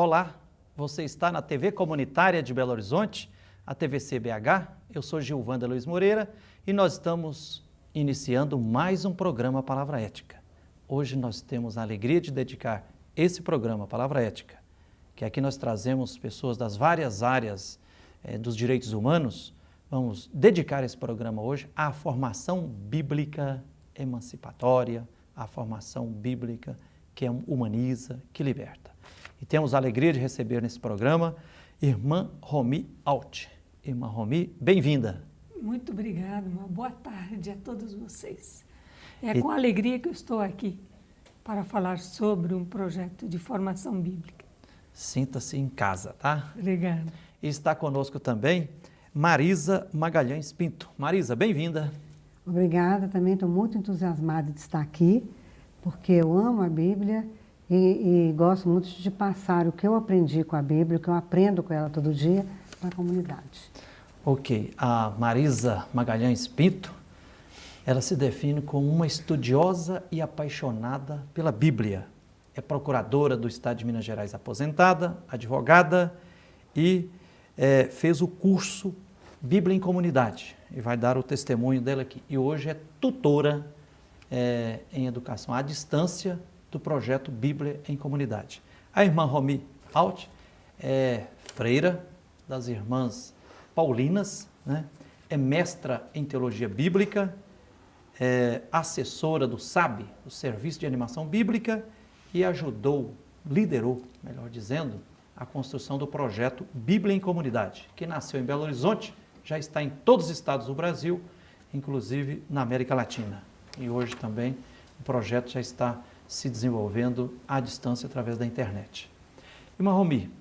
Olá, você está na TV Comunitária de Belo Horizonte, a TVC-BH. Eu sou Gilvanda Luiz Moreira e nós estamos iniciando mais um programa Palavra Ética. Hoje nós temos a alegria de dedicar esse programa Palavra Ética, que aqui nós trazemos pessoas das várias áreas dos direitos humanos. Vamos dedicar esse programa hoje à formação bíblica emancipatória, à formação bíblica que humaniza, que liberta. E temos a alegria de receber nesse programa Irmã Romi Alt. Irmã Romi, bem-vinda. Muito obrigada, uma boa tarde a todos vocês. É com alegria que eu estou aqui para falar sobre um projeto de formação bíblica. Sinta-se em casa, tá? Obrigada. E está conosco também Marisa Magalhães Pinto. Marisa, bem-vinda. Obrigada, também estou muito entusiasmada de estar aqui, porque eu amo a Bíblia e gosto muito de passar o que eu aprendi com a Bíblia, o que eu aprendo com ela todo dia, para a comunidade. Ok, a Marisa Magalhães Pinto, ela se define como uma estudiosa e apaixonada pela Bíblia. É procuradora do Estado de Minas Gerais aposentada, advogada e fez o curso Bíblia em Comunidade e vai dar o testemunho dela aqui. E hoje é tutora em educação à distância do projeto Bíblia em Comunidade. A irmã Romi Alt é freira das irmãs paulinas, né? É mestra em teologia bíblica, é assessora do SAB, o Serviço de Animação Bíblica, e liderou, melhor dizendo, a construção do projeto Bíblia em Comunidade, que nasceu em Belo Horizonte, já está em todos os estados do Brasil, inclusive na América Latina. E hoje também o projeto já está se desenvolvendo à distância através da internet. Irmã Romi,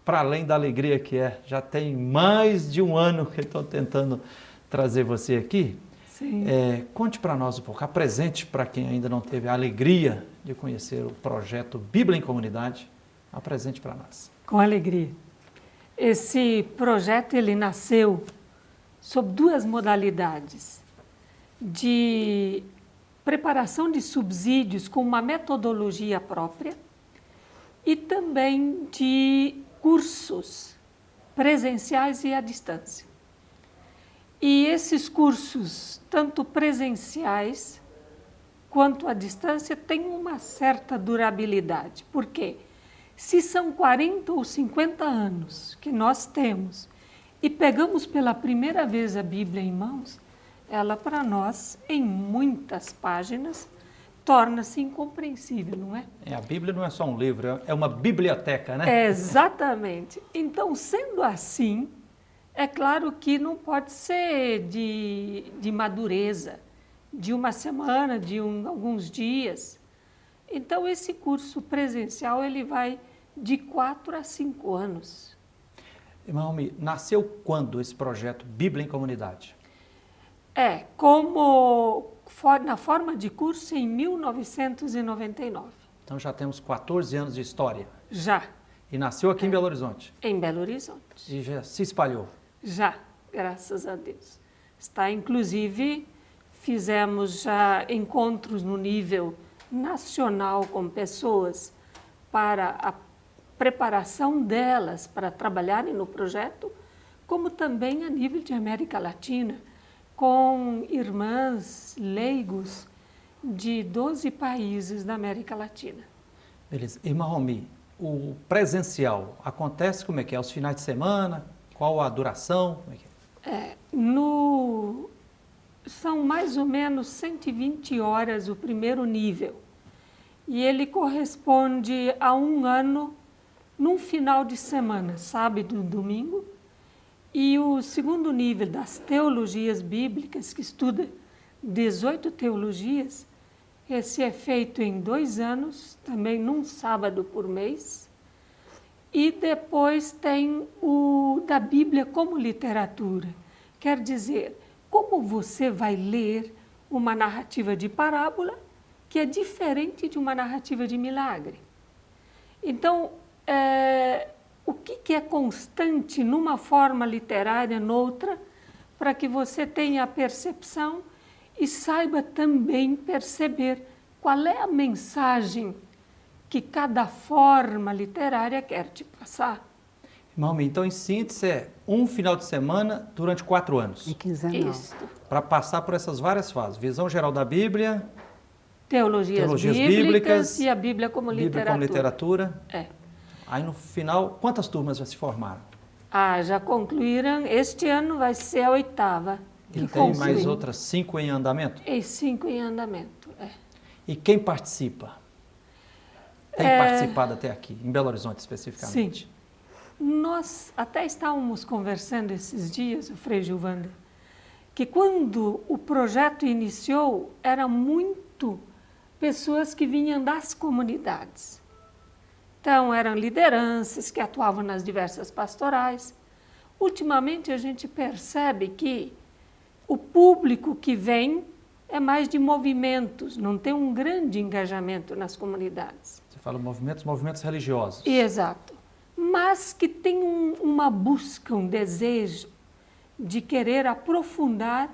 para além da alegria que já tem mais de um ano que eu estou tentando trazer você aqui. Sim. Conte para nós um pouco, apresente para quem ainda não teve a alegria de conhecer o projeto Bíblia em Comunidade, apresente para nós. Com alegria. Esse projeto ele nasceu sob duas modalidades: de preparação de subsídios com uma metodologia própria e também de cursos presenciais e à distância. E esses cursos, tanto presenciais quanto à distância, têm uma certa durabilidade. Por quê? Se são 40 ou 50 anos que nós temos e pegamos pela primeira vez a Bíblia em mãos, ela para nós, em muitas páginas, torna-se incompreensível, não é? A Bíblia não é só um livro, é uma biblioteca, né? Exatamente. Então, sendo assim, é claro que não pode ser de madureza, de uma semana, de alguns dias. Então, esse curso presencial ele vai de 4 a 5 anos. Irmã Romi, nasceu quando esse projeto Bíblia em Comunidade? Na forma de curso em 1999. Então já temos 14 anos de história. Já. E nasceu aqui em Belo Horizonte? Em Belo Horizonte. E já se espalhou? Já, graças a Deus. Inclusive, fizemos já encontros no nível nacional com pessoas para a preparação delas para trabalharem no projeto, como também a nível de América Latina, com irmãs leigos de 12 países da América Latina. Beleza. Irmã Romi, o presencial acontece como é que é? Aos finais de semana? Qual a duração? Como é que é? São mais ou menos 120 horas o primeiro nível. E ele corresponde a um ano num final de semana, sábado e domingo. E o segundo nível das teologias bíblicas, que estuda 18 teologias, esse é feito em 2 anos, também num sábado por mês. E depois tem o da Bíblia como literatura. Quer dizer, como você vai ler uma narrativa de parábola que é diferente de uma narrativa de milagre. Então, o que é constante numa forma literária, noutra, para que você tenha a percepção e saiba também perceber qual é a mensagem que cada forma literária quer te passar. Irmão, então, em síntese, é um final de semana durante 4 anos. É quinzenal. Isso. Para passar por essas várias fases. Visão geral da Bíblia, Teologias bíblicas e a Bíblia como Bíblia literatura. como literatura. É. Aí, no final, quantas turmas já se formaram? Já concluíram. Este ano vai ser a 8ª. E tem mais outras 5 em andamento? E 5 em andamento, E quem participa? Tem participado até aqui, em Belo Horizonte especificamente? Sim. Nós até estávamos conversando esses dias, o Frei Gilvander, que quando o projeto iniciou, era muito pessoas que vinham das comunidades. Então, eram lideranças que atuavam nas diversas pastorais. Ultimamente, a gente percebe que o público que vem é mais de movimentos, não tem um grande engajamento nas comunidades. Você fala movimentos religiosos. Exato. Mas que tem uma busca, um desejo de querer aprofundar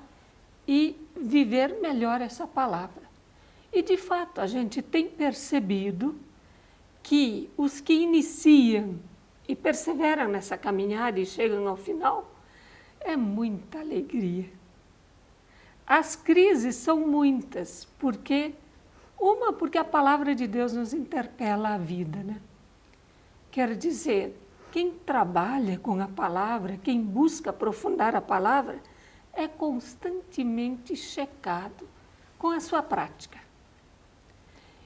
e viver melhor essa palavra. E, de fato, a gente tem percebido que os que iniciam e perseveram nessa caminhada e chegam ao final, é muita alegria. As crises são muitas, porque a palavra de Deus nos interpela a vida, né? Quer dizer, quem trabalha com a palavra, quem busca aprofundar a palavra, é constantemente checado com a sua prática.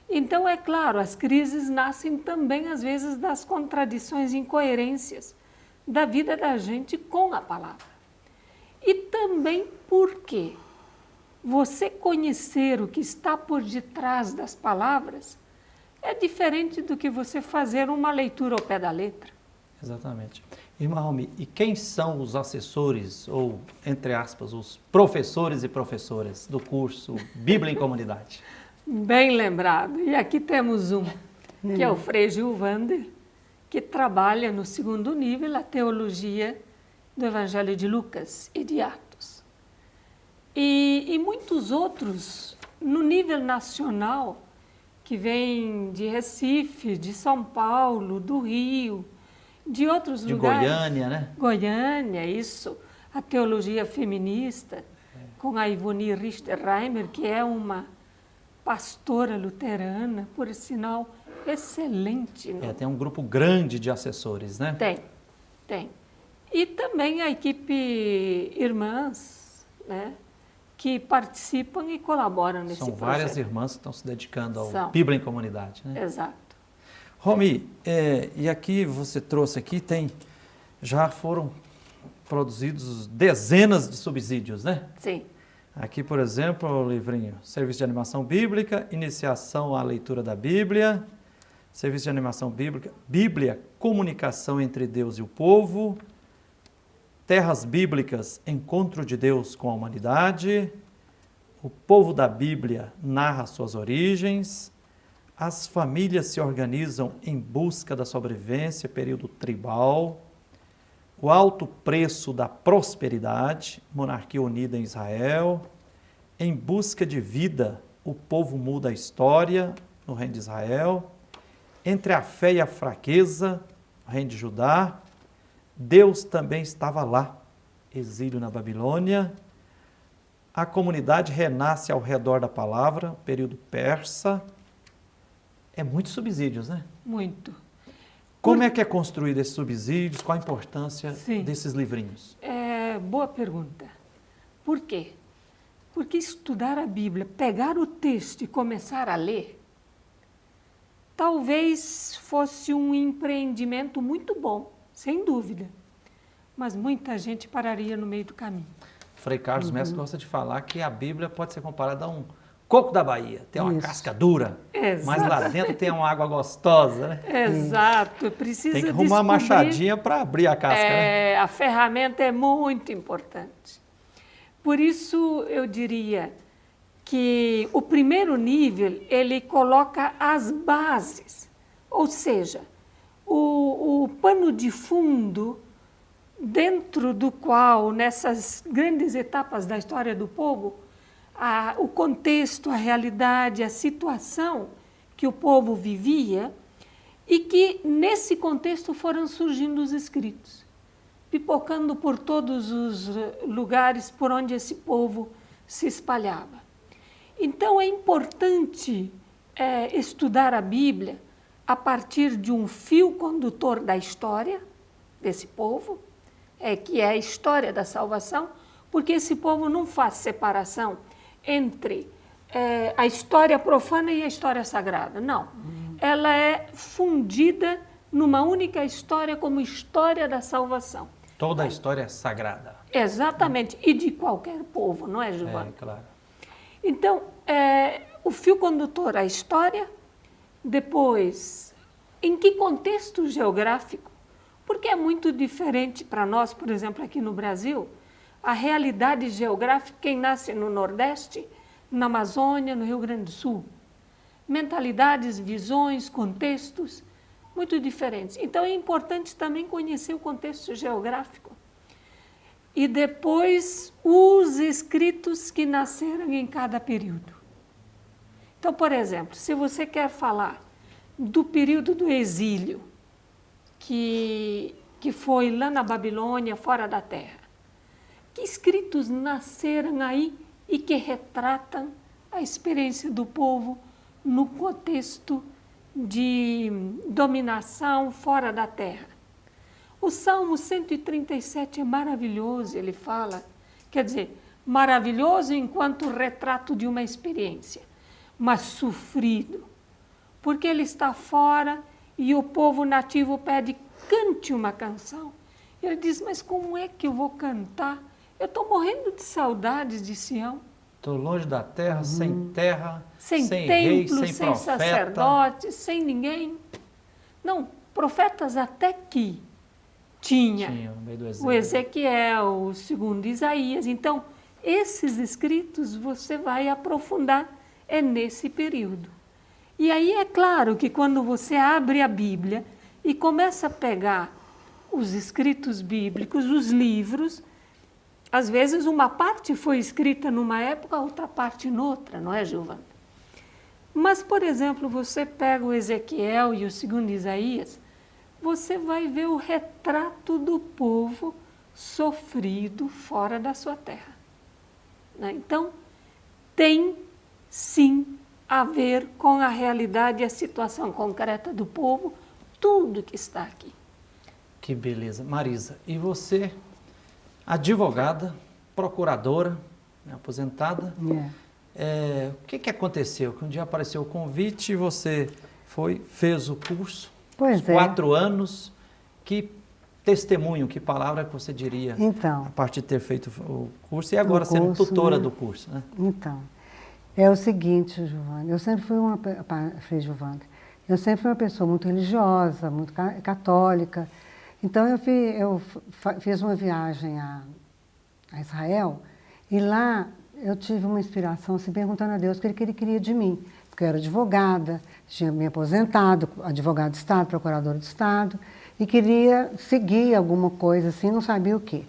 Então, é claro, as crises nascem também, às vezes, das contradições e incoerências da vida da gente com a palavra. E também porque você conhecer o que está por detrás das palavras é diferente do que você fazer uma leitura ao pé da letra. Exatamente. Irmã Romi, e quem são os assessores, ou, entre aspas, os professores e professoras do curso Bíblia em Comunidade? Bem lembrado. E aqui temos um, que é o Frei Gilvander, que trabalha no 2º nível a teologia do Evangelho de Lucas e de Atos. E muitos outros, no nível nacional, que vêm de Recife, de São Paulo, do Rio, de outros lugares. De Goiânia, né? Goiânia, isso. A teologia feminista, com a Ivone Richter-Reimer, que é uma pastora luterana, por sinal, excelente. Né? Tem um grupo grande de assessores, né? Tem. E também a equipe Irmãs, né? Que participam e colaboram nesse projeto. São várias irmãs que estão se dedicando ao Bíblia em Comunidade, né? Exato. Romi, e aqui você trouxe aqui, já foram produzidos dezenas de subsídios, né? Sim. Aqui, por exemplo, o livrinho Serviço de Animação Bíblica, Iniciação à Leitura da Bíblia, Serviço de Animação Bíblica, Bíblia, Comunicação entre Deus e o Povo, Terras Bíblicas, Encontro de Deus com a Humanidade, O Povo da Bíblia narra suas origens, As Famílias se Organizam em Busca da Sobrevivência, período tribal, O Alto Preço da Prosperidade, Monarquia Unida em Israel, Em Busca de Vida, O Povo Muda a História, no Reino de Israel, Entre a Fé e a Fraqueza, no Reino de Judá, Deus também estava lá, exílio na Babilônia, A Comunidade Renasce ao Redor da Palavra, período persa. É muitos subsídios, né? Muito. Como é que é construído esses subsídios? Qual a importância desses livrinhos? Boa pergunta. Por quê? Porque estudar a Bíblia, pegar o texto e começar a ler, talvez fosse um empreendimento muito bom, sem dúvida. Mas muita gente pararia no meio do caminho. Frei Carlos Mestre gosta de falar que a Bíblia pode ser comparada a um coco da Bahia. Tem uma casca dura, mas lá dentro tem uma água gostosa, né? Exato. Precisa tem que arrumar uma machadinha para abrir a casca, né? A ferramenta é muito importante. Por isso, eu diria que o primeiro nível, ele coloca as bases, ou seja, o pano de fundo dentro do qual, nessas grandes etapas da história do povo, o contexto, a realidade, a situação que o povo vivia e que nesse contexto foram surgindo os escritos, pipocando por todos os lugares por onde esse povo se espalhava. Então é importante estudar a Bíblia a partir de um fio condutor da história desse povo, que é a história da salvação, porque esse povo não faz separação entre a história profana e a história sagrada, não. Ela é fundida numa única história como história da salvação. Toda a história é sagrada. Exatamente, e de qualquer povo, não é, Giovanni? Claro. Então, o fio condutor, a história, depois, em que contexto geográfico? Porque é muito diferente para nós, por exemplo, aqui no Brasil, a realidade geográfica, quem nasce no Nordeste, na Amazônia, no Rio Grande do Sul. Mentalidades, visões, contextos muito diferentes. Então, é importante também conhecer o contexto geográfico. E depois, os escritos que nasceram em cada período. Então, por exemplo, se você quer falar do período do exílio, que foi lá na Babilônia, fora da terra, que escritos nasceram aí e que retratam a experiência do povo no contexto de dominação fora da terra? O Salmo 137 é maravilhoso, ele fala, quer dizer, maravilhoso enquanto retrato de uma experiência, mas sofrido, porque ele está fora e o povo nativo pede, cante uma canção. Ele diz, mas como é que eu vou cantar? Eu estou morrendo de saudades de Sião. Estou longe da terra, sem terra, sem templo, rei, sem profeta. sacerdote, sem ninguém. Não, profetas até que tinha no meio do o Ezequiel, o segundo Isaías. Então, esses escritos você vai aprofundar nesse período. E aí é claro que quando você abre a Bíblia e começa a pegar os escritos bíblicos, os livros, às vezes uma parte foi escrita numa época, outra parte noutra, não é, Giovana? Mas, por exemplo, você pega o Ezequiel e o segundo Isaías, você vai ver o retrato do povo sofrido fora da sua terra. Né? Então, tem sim a ver com a realidade e a situação concreta do povo, tudo que está aqui. Que beleza. Marisa, e você, advogada, procuradora, aposentada, o que aconteceu? Que um dia apareceu o convite e você fez o curso, Pois 4 anos, que testemunho, que palavra que você diria a partir de ter feito o curso e agora sendo tutora do curso, né? Então, é o seguinte, Giovana, eu sempre fui eu sempre fui uma pessoa muito religiosa, muito católica. Então eu fiz uma viagem a Israel e lá eu tive uma inspiração, se perguntando a Deus o que Ele queria de mim. Porque eu era advogada, tinha me aposentado, advogado de Estado, procuradora de Estado, e queria seguir alguma coisa assim, não sabia o quê.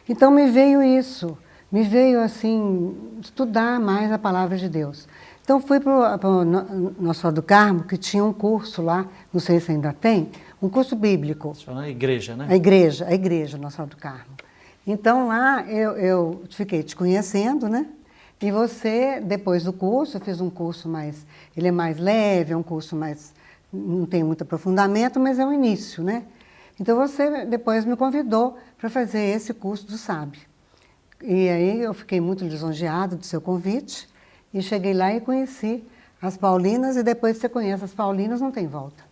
Então me veio isso, me veio assim, estudar mais a palavra de Deus. Então fui para o Nossa Senhora do Carmo, que tinha um curso lá, não sei se ainda tem, um curso bíblico. Você fala na igreja, né? A igreja Nossa Senhora do Carmo. Então lá eu fiquei te conhecendo, né? E você, depois do curso, eu fiz um curso ele é mais leve, é um curso mais, não tem muito aprofundamento, mas é o início, né? Então você depois me convidou para fazer esse curso do SAB. E aí eu fiquei muito lisonjeada do seu convite e cheguei lá e conheci as Paulinas, e depois que você conhece as Paulinas não tem volta.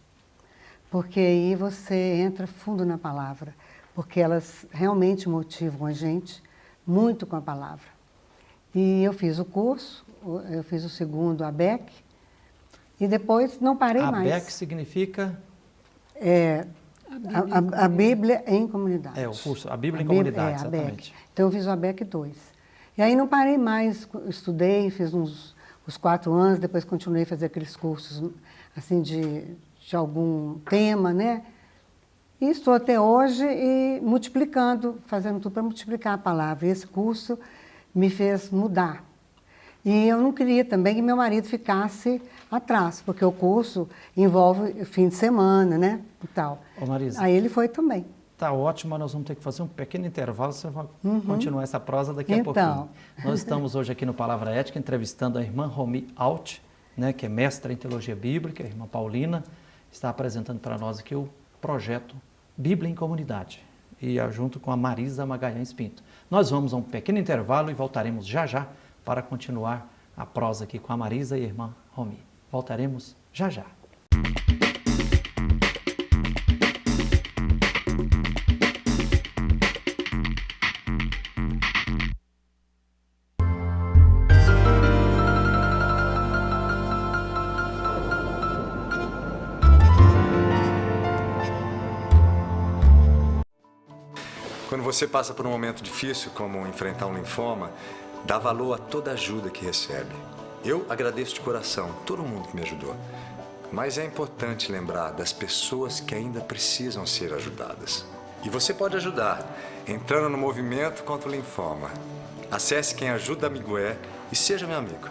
Porque aí você entra fundo na palavra, porque elas realmente motivam a gente muito com a palavra. E eu fiz o curso, eu fiz o segundo ABEC, e depois não parei mais. ABEC significa? A Bíblia em Comunidade. O curso, a Bíblia em Comunidade, exatamente. ABEC. Então eu fiz o ABEC 2. E aí não parei mais, estudei, fiz os 4 anos, depois continuei a fazer aqueles cursos assim, de algum tema, né? E estou até hoje multiplicando, fazendo tudo para multiplicar a palavra. E esse curso me fez mudar. E eu não queria também que meu marido ficasse atrás, porque o curso envolve fim de semana, né, e tal. Ô Marisa, Aí ele foi também. tá ótimo, mas nós vamos ter que fazer um pequeno intervalo, você vai continuar essa prosa daqui a Então. pouquinho. Nós estamos hoje aqui no Palavra Ética entrevistando a irmã Romy Alt, né, que é mestra em Teologia Bíblica, a irmã Paulina, está apresentando para nós aqui o projeto Bíblia em Comunidade, e junto com a Marisa Magalhães Pinto. Nós vamos a um pequeno intervalo e voltaremos já já para continuar a prosa aqui com a Marisa e a irmã Romy. Voltaremos já já. Quando você passa por um momento difícil, como enfrentar um linfoma, dá valor a toda ajuda que recebe. Eu agradeço de coração todo mundo que me ajudou. Mas é importante lembrar das pessoas que ainda precisam ser ajudadas. E você pode ajudar entrando no movimento contra o linfoma. Acesse quem ajuda amigo é e seja meu amigo.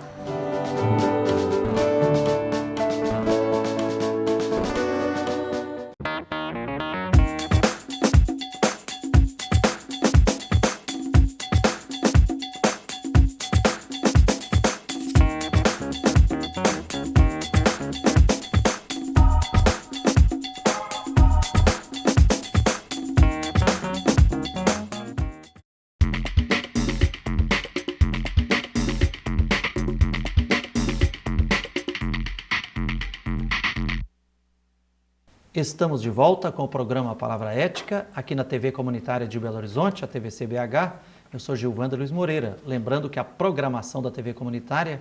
Estamos de volta com o programa Palavra Ética, aqui na TV Comunitária de Belo Horizonte, a TVC-BH. Eu sou Gilvander Luiz Moreira. Lembrando que a programação da TV Comunitária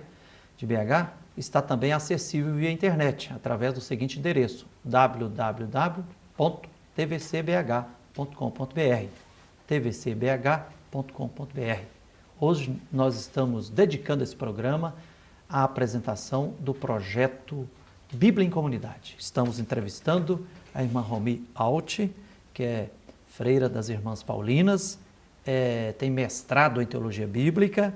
de BH está também acessível via internet, através do seguinte endereço: www.tvcbh.com.br tvcbh.com.br. Hoje nós estamos dedicando esse programa à apresentação do projeto Bíblia em Comunidade. Estamos entrevistando a irmã Romy Alt, que é freira das Irmãs Paulinas, tem mestrado em Teologia Bíblica,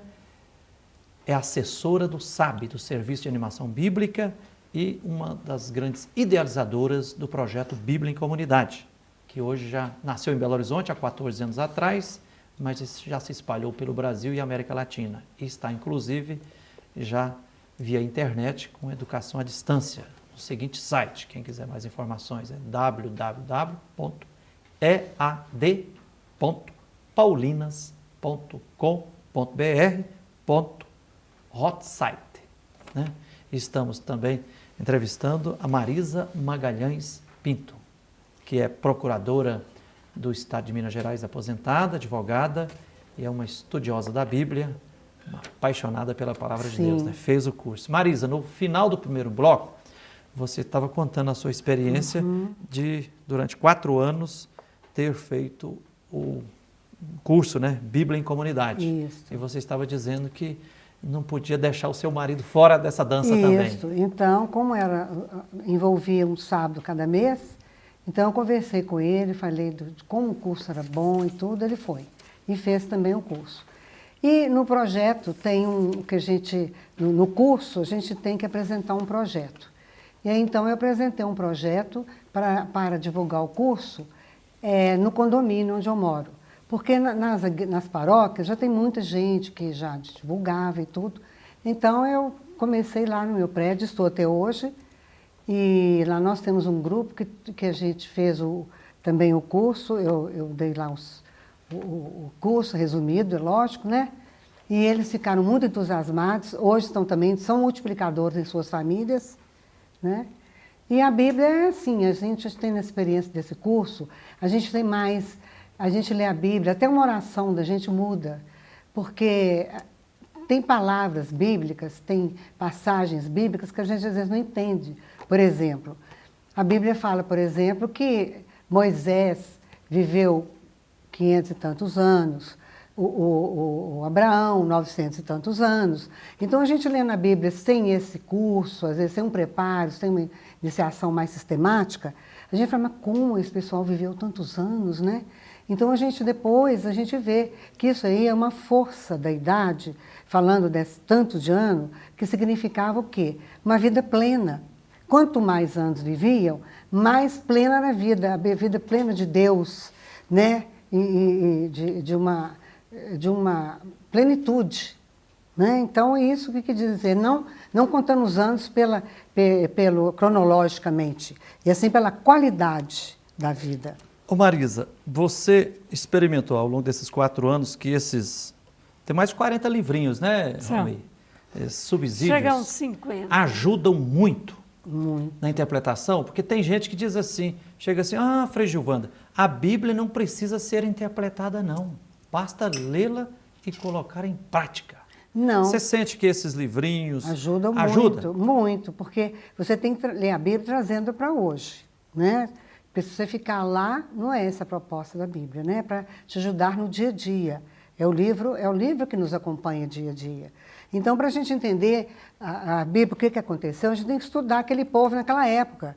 é assessora do SAB, do Serviço de Animação Bíblica, e uma das grandes idealizadoras do projeto Bíblia em Comunidade, que hoje já nasceu em Belo Horizonte há 14 anos atrás, mas já se espalhou pelo Brasil e América Latina, e está inclusive já via internet com educação à distância, no seguinte site. Quem quiser mais informações é www.ead.paulinas.com.br/hotsite, né? Estamos também entrevistando a Marisa Magalhães Pinto, que é procuradora do Estado de Minas Gerais, aposentada, advogada, e é uma estudiosa da Bíblia, uma apaixonada pela Palavra de Deus, né? Fez o curso. Marisa, no final do primeiro bloco, você estava contando a sua experiência de, durante 4 anos, ter feito o curso, né? Bíblia em Comunidade. Isso. E você estava dizendo que não podia deixar o seu marido fora dessa dança também. Isso. Então, como envolvia um sábado cada mês, então eu conversei com ele, falei de como o curso era bom e tudo, ele foi. E fez também o curso. E no projeto tem no curso a gente tem que apresentar um projeto. E aí então eu apresentei um projeto para divulgar o curso no condomínio onde eu moro. Porque nas paróquias já tem muita gente que já divulgava e tudo. Então eu comecei lá no meu prédio, estou até hoje, e lá nós temos um grupo que a gente fez também o curso, eu dei lá o curso resumido, é lógico, né? E eles ficaram muito entusiasmados, hoje são multiplicadores em suas famílias, né? E a Bíblia é assim, a gente tem na experiência desse curso, a gente lê a Bíblia, até uma oração da gente muda, porque tem palavras bíblicas, tem passagens bíblicas que a gente às vezes não entende. Por exemplo, a Bíblia fala, por exemplo, que Moisés viveu 500 e tantos anos, o Abraão 900 e tantos anos. Então a gente lê na Bíblia sem esse curso, às vezes sem um preparo, sem uma iniciação mais sistemática, a gente fala, mas como esse pessoal viveu tantos anos, né? Então depois a gente vê que isso aí é uma força da idade, falando desse tanto de ano, que significava o quê? Uma vida plena. Quanto mais anos viviam, mais plena era a vida plena de Deus, né? E de uma plenitude. Né? Então, é isso que quer dizer, não contando os anos cronologicamente, e assim pela qualidade da vida. Ô Marisa, você experimentou ao longo desses 4 anos que tem mais de 40 livrinhos, né, Romy? Subsídios. Chega a uns 50. Ajudam muito na interpretação, porque tem gente que diz assim, chega assim, Frei Gilvanda, a Bíblia não precisa ser interpretada não, basta lê-la e colocar em prática. Não. Você sente que esses livrinhos ajudam muito, porque você tem que ler a Bíblia trazendo para hoje, né? Porque se você ficar lá, não é essa a proposta da Bíblia, né? Para te ajudar no dia a dia. É o livro que nos acompanha dia a dia. Então, para a gente entender a Bíblia, o que aconteceu, a gente tem que estudar aquele povo naquela época,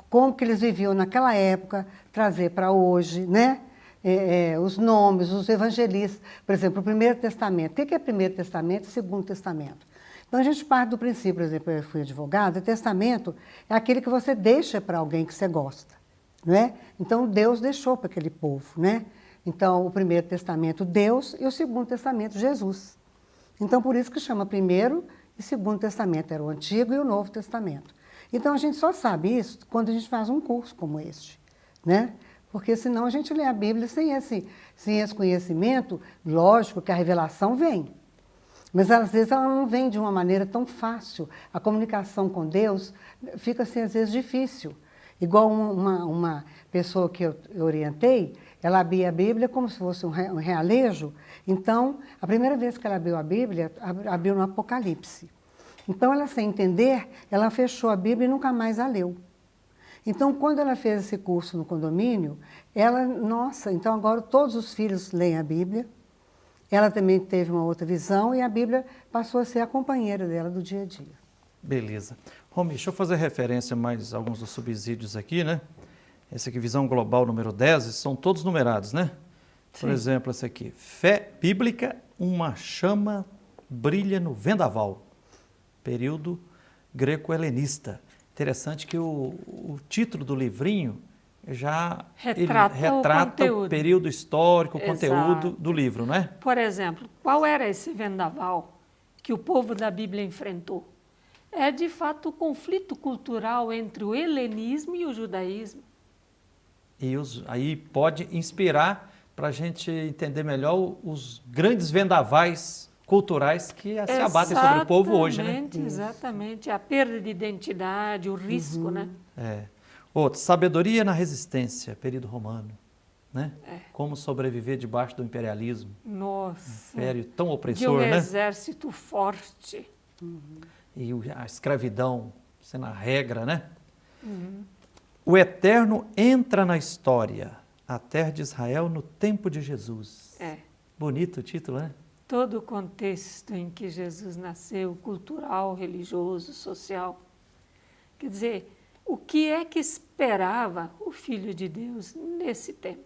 como que eles viviam naquela época, trazer para hoje, né? Os nomes, os evangelistas. Por exemplo, o Primeiro Testamento. O que é Primeiro Testamento e Segundo Testamento? Então, a gente parte do princípio, por exemplo, eu fui advogada, o testamento é aquele que você deixa para alguém que você gosta, não é? Então, Deus deixou para aquele povo, né? Então, o Primeiro Testamento, Deus, e o Segundo Testamento, Jesus. Então, por isso que chama Primeiro e Segundo Testamento, era o Antigo e o Novo Testamento. Então, a gente só sabe isso quando a gente faz um curso como este, né? Porque senão a gente lê a Bíblia sem esse conhecimento, lógico que a revelação vem. Mas às vezes ela não vem de uma maneira tão fácil. A comunicação com Deus fica assim, às vezes difícil. Igual uma pessoa que eu orientei, ela abria a Bíblia como se fosse um realejo. Então, a primeira vez que ela abriu a Bíblia, abriu no Apocalipse. Então, ela sem entender, ela fechou a Bíblia e nunca mais a leu. Então, quando ela fez esse curso no condomínio, então agora todos os filhos leem a Bíblia. Ela também teve uma outra visão e a Bíblia passou a ser a companheira dela do dia a dia. Beleza. Romy, deixa eu fazer referência a mais alguns dos subsídios aqui, né? Esse aqui, Visão Global número 10, são todos numerados, né? Por exemplo, esse aqui, Fé Bíblica, uma chama brilha no vendaval. Período greco-helenista. Interessante que o título do livrinho já retrata o período histórico, o conteúdo do livro, não é? Por exemplo, qual era esse vendaval que o povo da Bíblia enfrentou? É, de fato, o conflito cultural entre o helenismo e o judaísmo. E aí pode inspirar para a gente entender melhor os grandes vendavais culturais que se abatem sobre o povo hoje, né? Exatamente, a perda de identidade, o risco, né? Outro, sabedoria na resistência, período romano, né? Como sobreviver debaixo do imperialismo. Nossa. Império tão opressor, de um né? exército forte. E a escravidão sendo a regra, né? O Eterno entra na história, a terra de Israel no tempo de Jesus. Bonito o título, né? Todo o contexto em que Jesus nasceu, cultural, religioso, social. Quer dizer, o que é que esperava o Filho de Deus nesse tempo?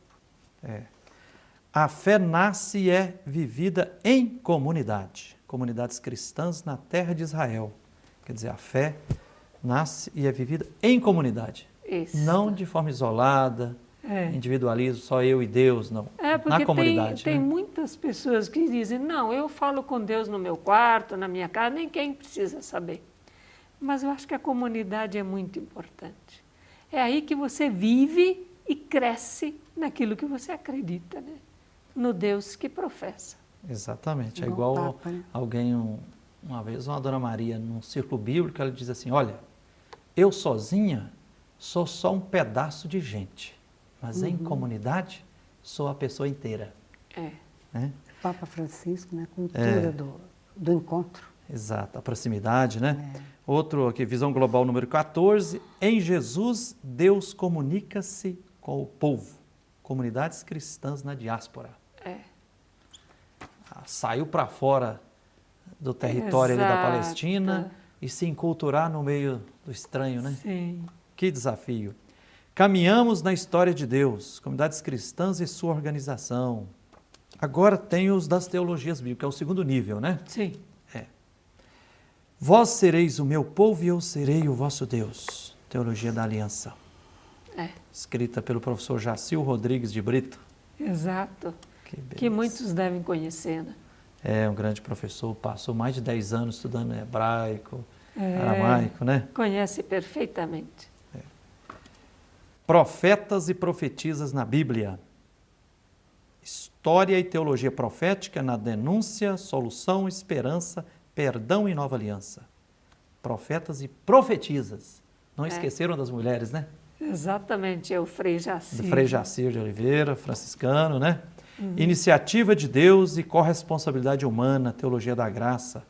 A fé nasce e é vivida em comunidade. Comunidades cristãs na terra de Israel. Quer dizer, a fé nasce e é vivida em comunidade. Isso. Não de forma isolada, individualismo, só eu e Deus, não. Porque na comunidade. Tem muitas pessoas que dizem, não, eu falo com Deus no meu quarto, na minha casa, ninguém precisa saber. Mas eu acho que a comunidade é muito importante. É aí que você vive e cresce naquilo que você acredita, né? No Deus que professa. Exatamente. É igual alguém, uma vez, uma Dona Maria, num círculo bíblico, ela diz assim, olha, eu sozinha sou só um pedaço de gente, mas em comunidade sou a pessoa inteira. Né? Papa Francisco, né? Cultura do encontro. Exato, a proximidade, né? Outro aqui, Visão Global número 14, em Jesus, Deus comunica-se com o povo. Comunidades cristãs na diáspora. Saiu para fora do território ali da Palestina e se enculturar no meio do estranho, né? Sim. Que desafio. Caminhamos na história de Deus, comunidades cristãs e sua organização. Agora tem os das teologias bíblicas, é o segundo nível, né? Sim. Vós sereis o meu povo e eu serei o vosso Deus. Teologia da Aliança. Escrita pelo professor Jacil Rodrigues de Brito. Exato. Que Que muitos devem conhecer, né? É um grande professor, passou mais de 10 anos estudando hebraico, aramaico, né? Conhece perfeitamente. Profetas e profetisas na Bíblia. História e teologia profética na denúncia, solução, esperança, perdão e nova aliança. Profetas e profetisas. Não esqueceram das mulheres, né? Exatamente, é o Frei Jacir. Do Frei Jacir de Oliveira, franciscano, né? Iniciativa de Deus e corresponsabilidade humana, teologia da graça,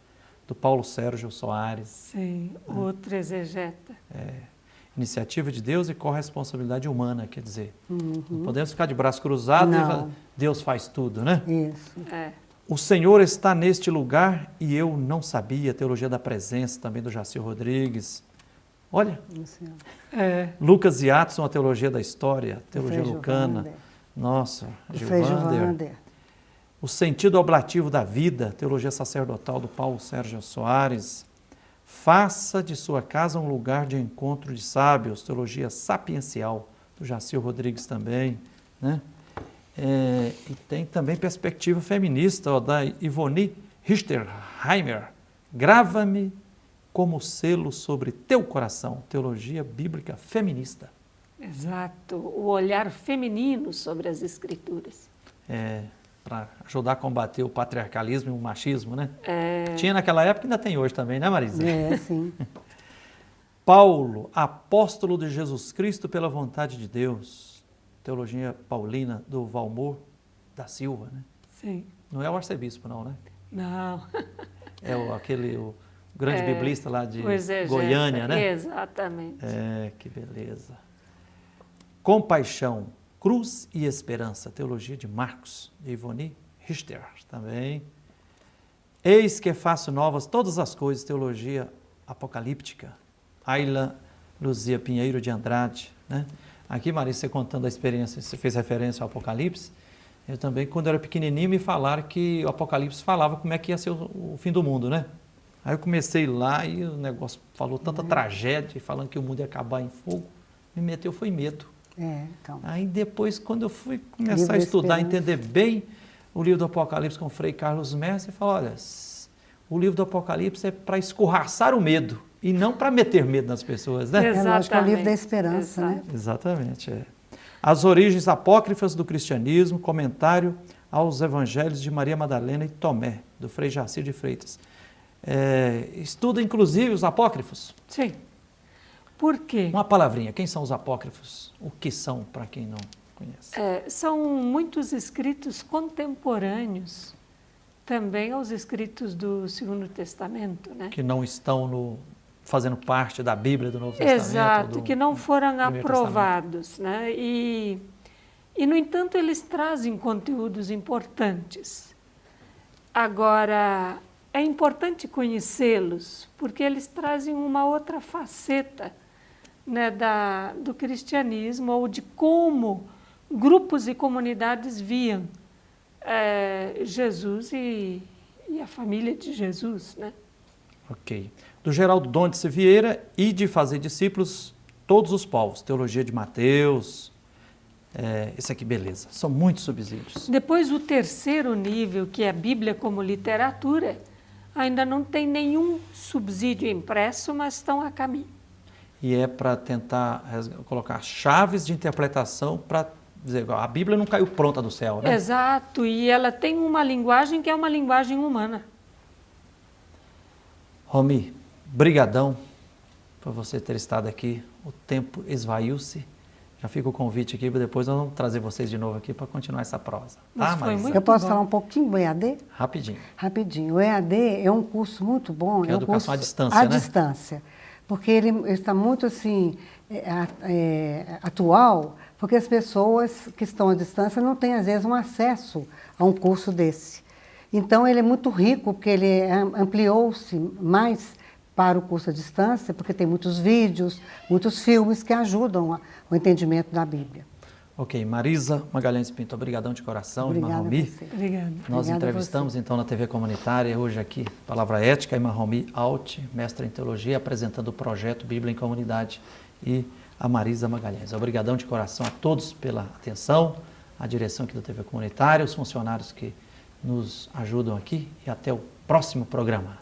do Paulo Sérgio Soares. Sim, outro exegeta. Iniciativa de Deus e corresponsabilidade humana, quer dizer. Não podemos ficar de braço cruzado e falar, Deus faz tudo, né? Isso. O Senhor está neste lugar e eu não sabia. Teologia da presença, também do Jacir Rodrigues. Olha, Lucas e Atos, uma teologia da história, teologia lucana. Nossa, Gilvander. O sentido oblativo da vida, teologia sacerdotal do Paulo Sérgio Soares. Faça de sua casa um lugar de encontro de sábios, teologia sapiencial, do Jacir Rodrigues também, né? E tem também perspectiva feminista, ó, da Ivone Richterheimer. Grava-me como selo sobre teu coração, teologia bíblica feminista. Exato, o olhar feminino sobre as Escrituras. Para ajudar a combater o patriarcalismo e o machismo, né? Tinha naquela época e ainda tem hoje também, né, Marisa? Sim. Paulo, apóstolo de Jesus Cristo pela vontade de Deus. Teologia paulina do Valmor da Silva, né? Sim. Não é o arcebispo, não, né? Não. É o grande biblista lá de O exegeta, Goiânia, né? Exatamente. Que beleza. Compaixão, cruz e esperança. Teologia de Marcos, de Ivone Richter também. Eis que faço novas todas as coisas. Teologia apocalíptica. Ayla Luzia Pinheiro de Andrade, né? Aqui, Marisa, você contando a experiência, você fez referência ao Apocalipse. Eu também, quando eu era pequenininho, me falaram que o Apocalipse falava como é que ia ser o fim do mundo, né? Aí eu comecei lá e o negócio falou tanta tragédia, falando que o mundo ia acabar em fogo. Me meteu, foi medo. Então. Aí depois, quando eu fui começar a estudar, entender bem o livro do Apocalipse com o Frei Carlos Messi, ele falou, olha, o livro do Apocalipse é para escorraçar o medo e não para meter medo nas pessoas, né? Lógico, é o livro da esperança, né? Exatamente, As origens apócrifas do cristianismo, comentário aos evangelhos de Maria Madalena e Tomé, do Frei Jacir de Freitas. Estuda, inclusive, os apócrifos. Sim. Por quê? Uma palavrinha, quem são os apócrifos? O que são, para quem não conhece? São muitos escritos contemporâneos também aos escritos do Segundo Testamento, né? Que não estão fazendo parte da Bíblia do Novo Testamento. Exato, que não foram aprovados, né? E, no entanto, eles trazem conteúdos importantes. Agora, é importante conhecê-los, porque eles trazem uma outra faceta, né, do cristianismo, ou de como grupos e comunidades viam Jesus e a família de Jesus, né? Ok. Do Geraldo Dontes Vieira e de fazer discípulos todos os povos. Teologia de Mateus. Isso aqui, beleza. São muitos subsídios. Depois, o terceiro nível, que é a Bíblia como literatura, ainda não tem nenhum subsídio impresso, mas estão a caminho. E é para tentar colocar chaves de interpretação para dizer, a Bíblia não caiu pronta do céu, né? Exato, e ela tem uma linguagem que é uma linguagem humana. Romy, brigadão por você ter estado aqui. O tempo esvaiu-se. Já fica o convite aqui, depois nós vamos trazer vocês de novo aqui para continuar essa prosa. Tá, Marisa? Eu posso falar um pouquinho do EAD? Rapidinho. Rapidinho. O EAD é um curso muito bom. Que é educação à distância, à né? distância. Porque ele está muito assim, atual, porque as pessoas que estão à distância não têm, às vezes, um acesso a um curso desse. Então, ele é muito rico, porque ele ampliou-se mais para o curso à distância, porque tem muitos vídeos, muitos filmes que ajudam o entendimento da Bíblia. Ok, Marisa Magalhães Pinto, obrigadão de coração, irmã Obrigada a Romi. você. Obrigada. Nós Obrigada a entrevistamos você. então na TV Comunitária, hoje aqui, Palavra Ética, a irmã Romi Alt, mestra em Teologia, apresentando o projeto Bíblia em Comunidade, e a Marisa Magalhães. Obrigadão de coração a todos pela atenção, a direção aqui da TV Comunitária, os funcionários que nos ajudam aqui, e até o próximo programa.